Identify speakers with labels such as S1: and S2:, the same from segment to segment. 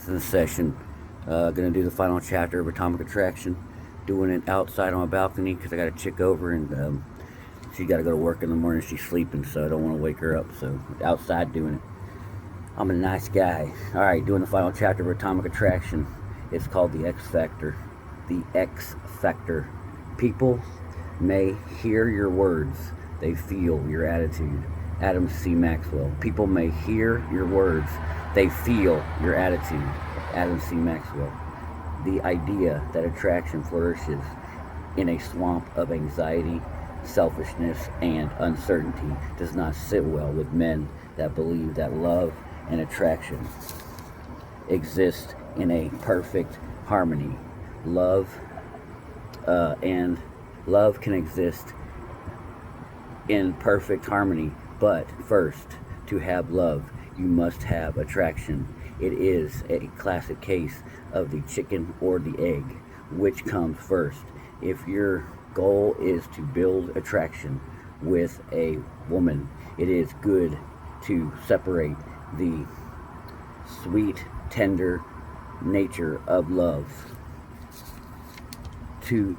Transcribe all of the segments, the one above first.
S1: This session, gonna do the final chapter of Atomic Attraction. Doing it outside on my balcony because I got a chick over and she got to go to work in the morning. She's sleeping, so I don't want to wake her up. So outside doing it. I'm a nice guy. All right, doing the final chapter of Atomic Attraction. It's called the X Factor. The X Factor. People may hear your words. They feel your attitude. Adam C. Maxwell. People may hear your words. They feel your attitude. Adam C. Maxwell. The idea that attraction flourishes in a swamp of anxiety, selfishness, and uncertainty does not sit well with men that believe that love and attraction exist in a perfect harmony. Love and love can exist in perfect harmony, but first, to have love, you must have attraction. It is a classic case of the chicken or the egg, which comes first. If your goal is to build attraction with a woman, it is good to separate the sweet, tender nature of love to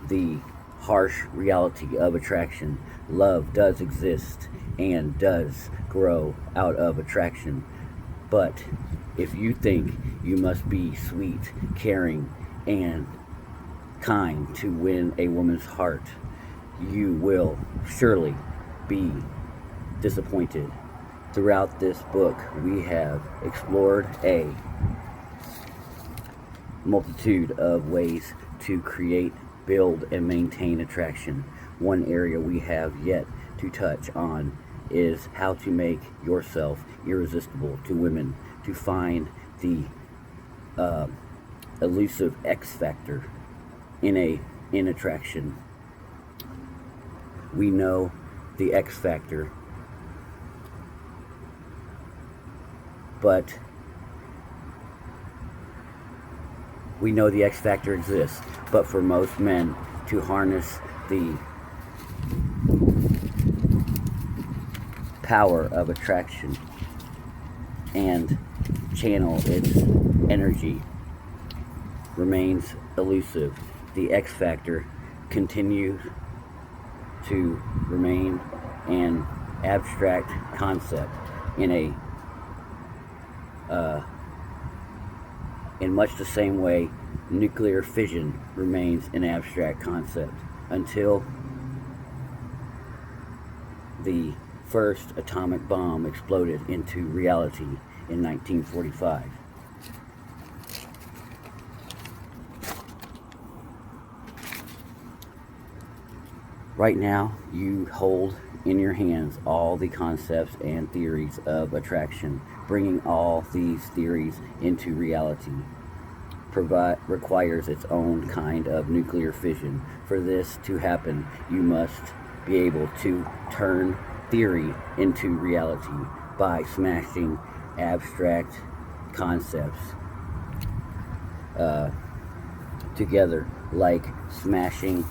S1: the harsh reality of attraction. Love does exist and does grow out of attraction. But if you think you must be sweet, caring, and kind to win a woman's heart, you will surely be disappointed. Throughout this book, we have explored a multitude of ways to create, build, and maintain attraction. One area we have yet to touch on is how to make yourself irresistible to women, to find the uh, elusive X factor in attraction. We know the X factor, but we know the X factor exists. But for most men to harness the power of attraction and channel its energy remains elusive. The X factor continues to remain an abstract concept in much the same way nuclear fission remains an abstract concept until the first atomic bomb exploded into reality in 1945. Right now, you hold in your hands all the concepts and theories of attraction. Bringing all these theories into reality requires its own kind of nuclear fission. For this to happen, you must be able to turn theory into reality by smashing abstract concepts together, like smashing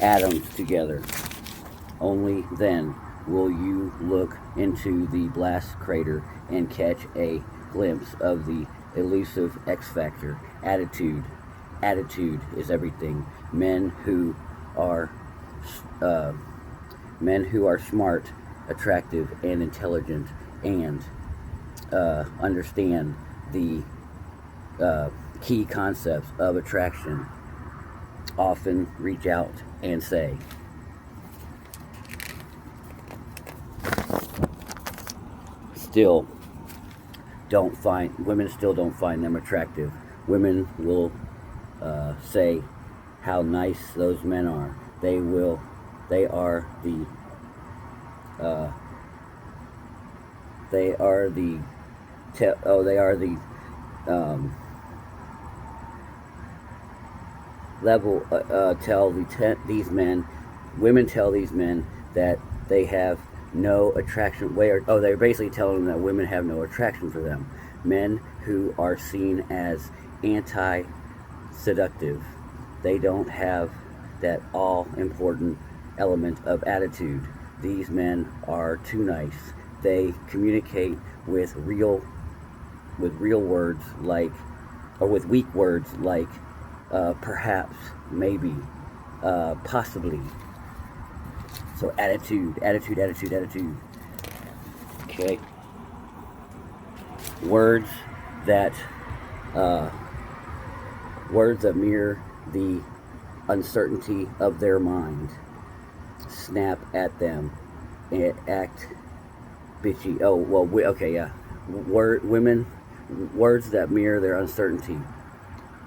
S1: atoms together. Only then will you look into the blast crater and catch a glimpse of the elusive X factor. Attitude is everything. Uh, Men who are smart, attractive, and intelligent, and understand the key concepts of attraction often reach out and say, still women still don't find them attractive. Women will say how nice those men are. They are the uh, they are the they are the um, level tell these men, women tell these men that they have no attraction. They're basically telling them that women have no attraction for them. Men who are seen as anti-seductive, they don't have that all important element of attitude. These men are too nice. They communicate with real words like, or with weak words like perhaps, maybe, possibly. So attitude, attitude, attitude, attitude. Okay. Words that uh, words that mirror the uncertainty of their mind. Snap at them and act bitchy. Oh well, okay, yeah. Women, words that mirror their uncertainty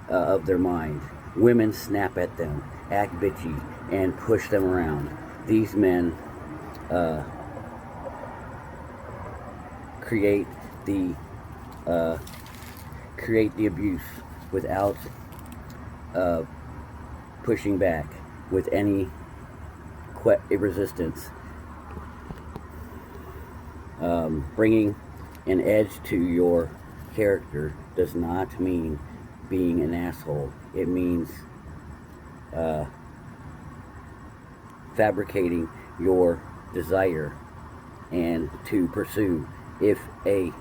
S1: of their mind. Women snap at them, act bitchy, and push them around. These men uh, create the create the abuse without uh, pushing back with any resistance. Bringing an edge to your character does not mean being an asshole. It means fabricating your desire and to pursue. If a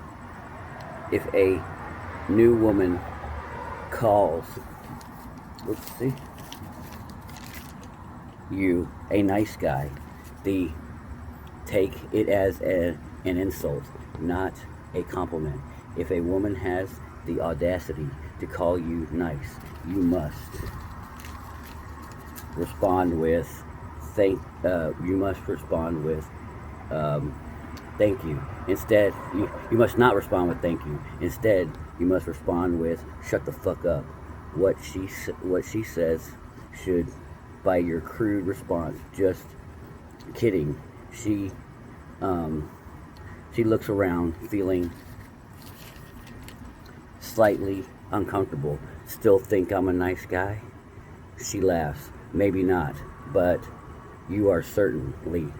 S1: new woman calls, let's see, you a nice guy, take it as an insult, not a compliment. If a woman has the audacity to call you nice, you must respond with you must respond with thank you. Instead, you must not respond with thank you. Instead, you must respond with shut the fuck up. What she says should, by your crude response, just kidding. She looks around, feeling slightly uncomfortable. Still think I'm a nice guy? She laughs. Maybe not, but you are certainly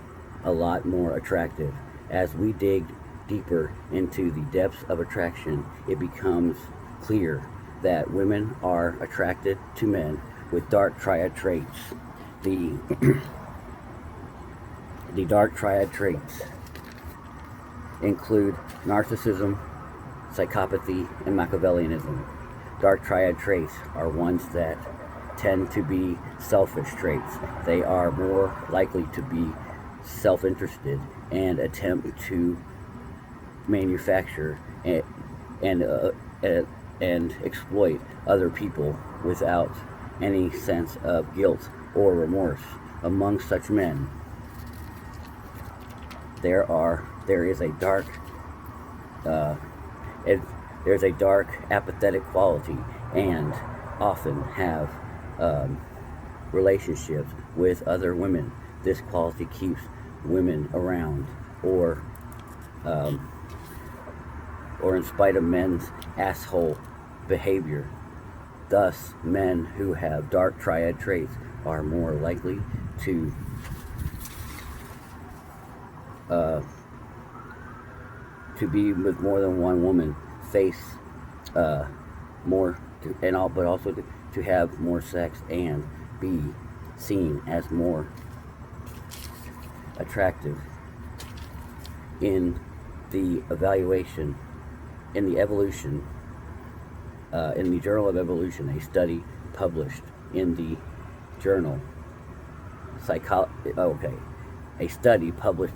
S1: a lot more attractive. As we dig deeper into the depths of attraction, it becomes clear that women are attracted to men with dark triad traits. The the dark triad traits include narcissism, psychopathy, and Machiavellianism. Dark triad traits are ones that tend to be selfish traits. They are more likely to be self-interested and attempt to manufacture and exploit other people without any sense of guilt or remorse. Among such men, there's a dark apathetic quality, and often have relationships with other women. This quality keeps women around, or in spite of men's asshole behavior. Thus, men who have dark triad traits are more likely to be with more than one woman, face more, but also to have more sex and be seen as more attractive. In the Journal of Evolution, a study published in the journal a study published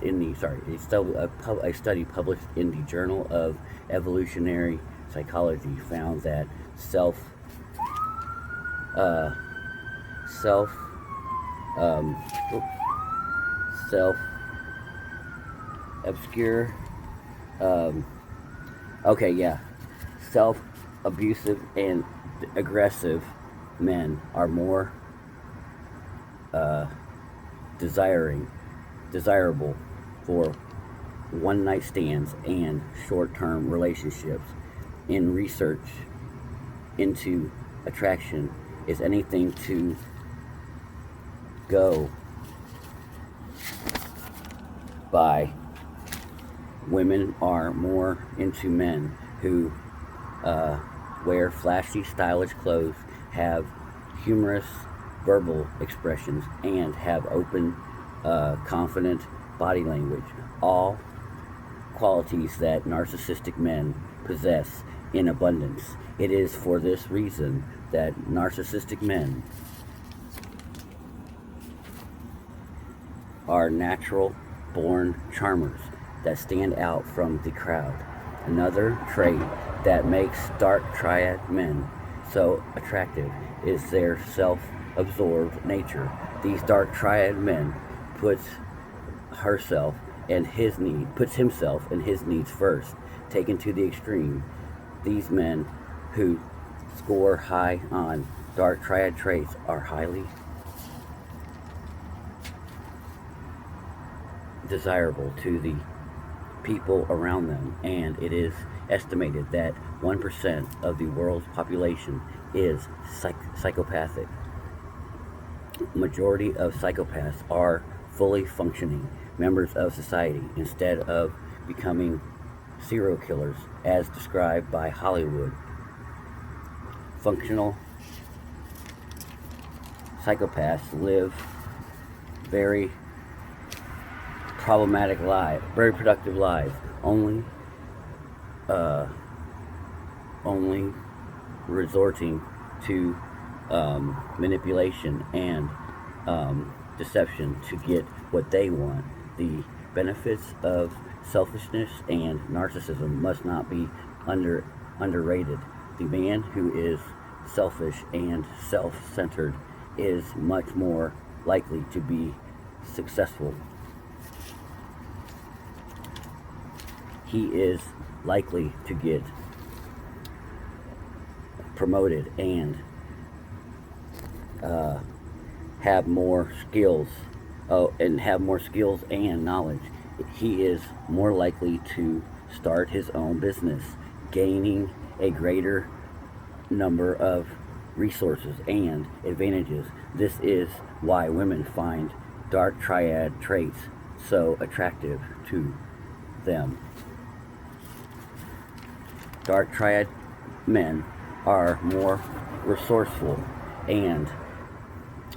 S1: in the Journal of Evolutionary Psychology found that self obscure self-abusive and aggressive men are more desirable for one-night stands and short-term relationships. In research into attraction is anything to go by, women are more into men who wear flashy, stylish clothes, have humorous verbal expressions, and have open, confident body language, all qualities that narcissistic men possess in abundance. It is for this reason that narcissistic men are natural born charmers that stand out from the crowd. Another trait that makes dark triad men so attractive is their self-absorbed nature. These dark triad men puts himself and his needs first. Taken to the extreme, these men who score high on dark triad traits are highly desirable to the people around them, and it is estimated that 1% of the world's population is psychopathic. Majority of psychopaths are fully functioning members of society instead of becoming serial killers as described by Hollywood. Functional psychopaths live very problematic lives, very productive lives, only resorting to manipulation and deception to get what they want. The benefits of selfishness and narcissism must not be underrated. The man who is selfish and self-centered is much more likely to be successful. He is likely to get promoted and have more skills and knowledge. He is more likely to start his own business, gaining a greater number of resources and advantages. This is why women find dark triad traits so attractive to them. Dark triad men are more resourceful and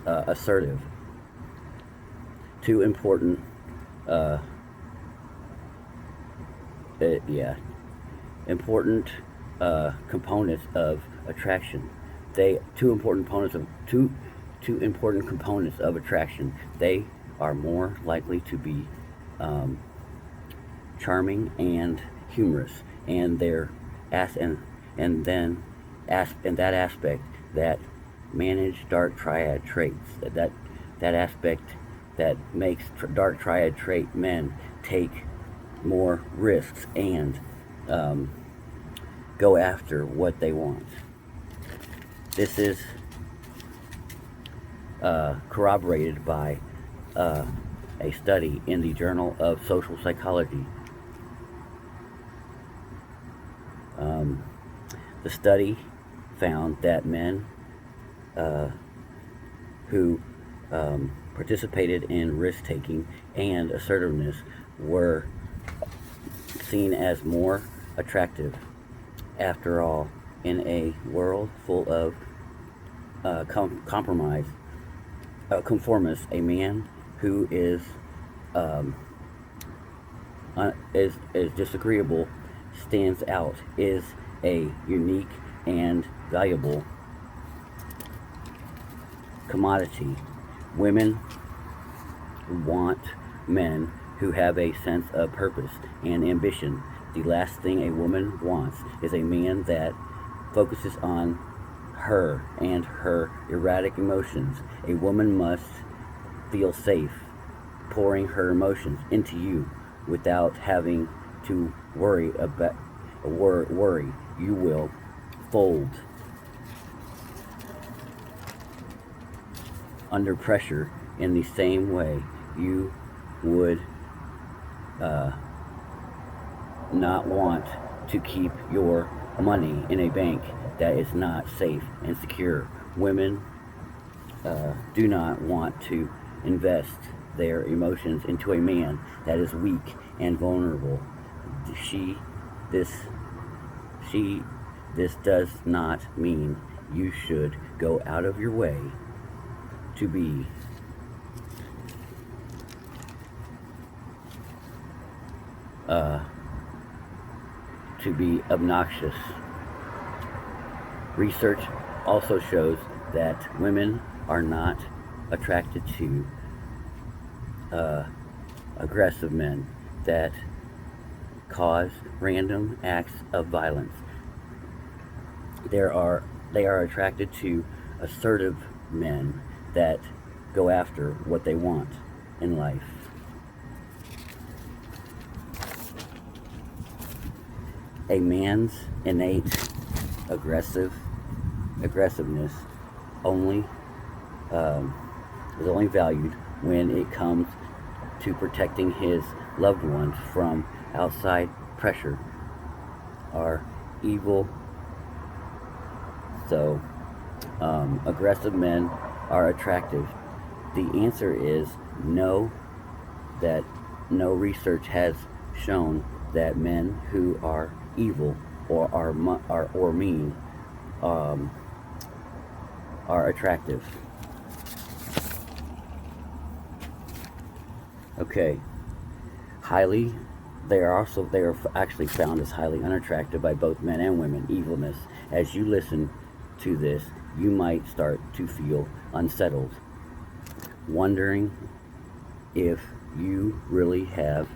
S1: assertive. Two important components of attraction. Two important components of attraction. They are more likely to be charming and humorous, and that aspect that manage dark triad traits. That aspect that makes dark triad trait men take more risks and go after what they want. This is corroborated by a study in the Journal of Social Psychology. The study found that men who participated in risk-taking and assertiveness were seen as more attractive. After all, in a world full of conformists, a man who is disagreeable stands out, is a unique and valuable commodity. Women want men who have a sense of purpose and ambition. The last thing a woman wants is a man that focuses on her and her erratic emotions. A woman must feel safe pouring her emotions into you without having to worry. You will fold under pressure in the same way you would not want to keep your money in a bank that is not safe and secure. Women do not want to invest their emotions into a man that is weak and vulnerable. This does not mean you should go out of your way to be uh, to be obnoxious. Research also shows that women are not attracted to aggressive men that cause random acts of violence. They are attracted to assertive men that go after what they want in life. A man's innate aggressiveness only is only valued when it comes to protecting his loved ones from outside pressure or evil. So, aggressive men are attractive. The answer is no, that no research has shown that men who are evil or mean are attractive. Okay, they are actually found as highly unattractive by both men and women. Evilness. As you listen to this, you might start to feel unsettled, wondering if you really have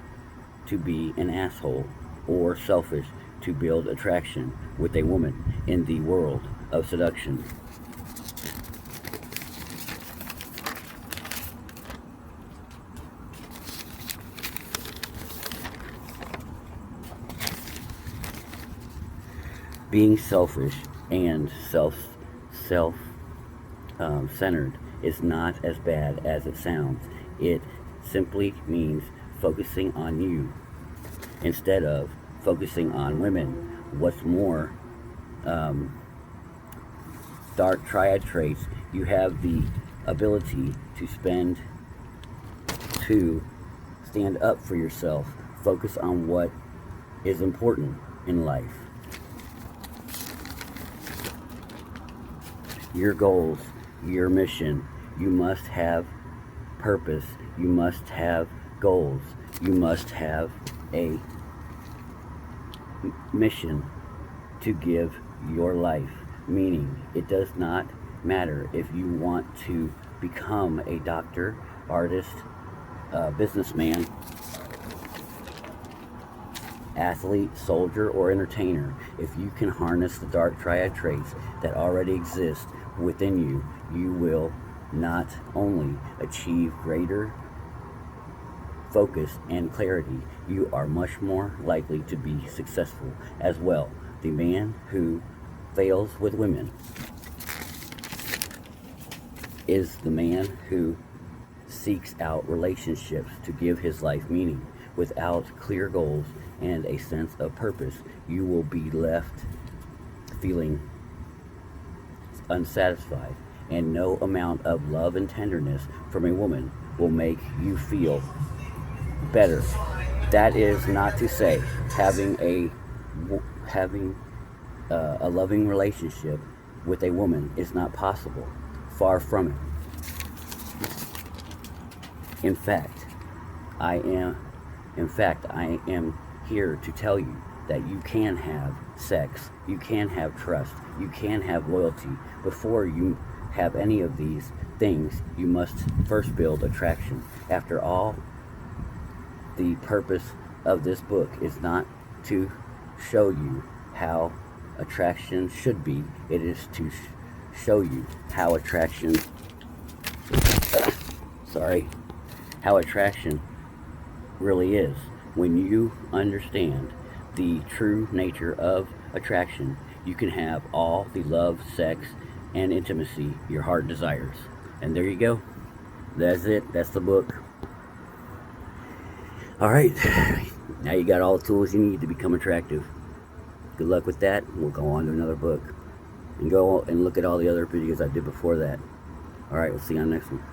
S1: to be an asshole or selfish to build attraction with a woman in the world of seduction. Being selfish and self-centered is not as bad as it sounds. It simply means focusing on you instead of focusing on women. What's more, dark triad traits, you have the ability to stand up for yourself, focus on what is important in life. Your goals, your mission, you must have purpose, you must have goals, you must have a mission to give your life. Meaning, it does not matter if you want to become a doctor, artist, businessman, athlete, soldier, or entertainer. If you can harness the dark triad traits that already exist within you, you will not only achieve greater focus and clarity, you are much more likely to be successful as well. The man who fails with women is the man who seeks out relationships to give his life meaning. Without clear goals and a sense of purpose, you will be left feeling unsatisfied, and no amount of love and tenderness from a woman will make you feel better. That is not to say having a loving relationship with a woman is not possible. Far from it. In fact, I am here to tell you that you can have sex, you can have trust, you can have loyalty. Before you have any of these things, you must first build attraction. After all, the purpose of this book is not to show you how attraction should be. It is to show you how attraction how attraction really is. When you understand the true nature of attraction, you can have all the love, sex, and intimacy your heart desires. And there you go. That's it. That's the book. Alright, now you got all the tools you need to become attractive. Good luck with that. We'll go on to another book. And go and look at all the other videos I did before that. Alright, we'll see you on the next one.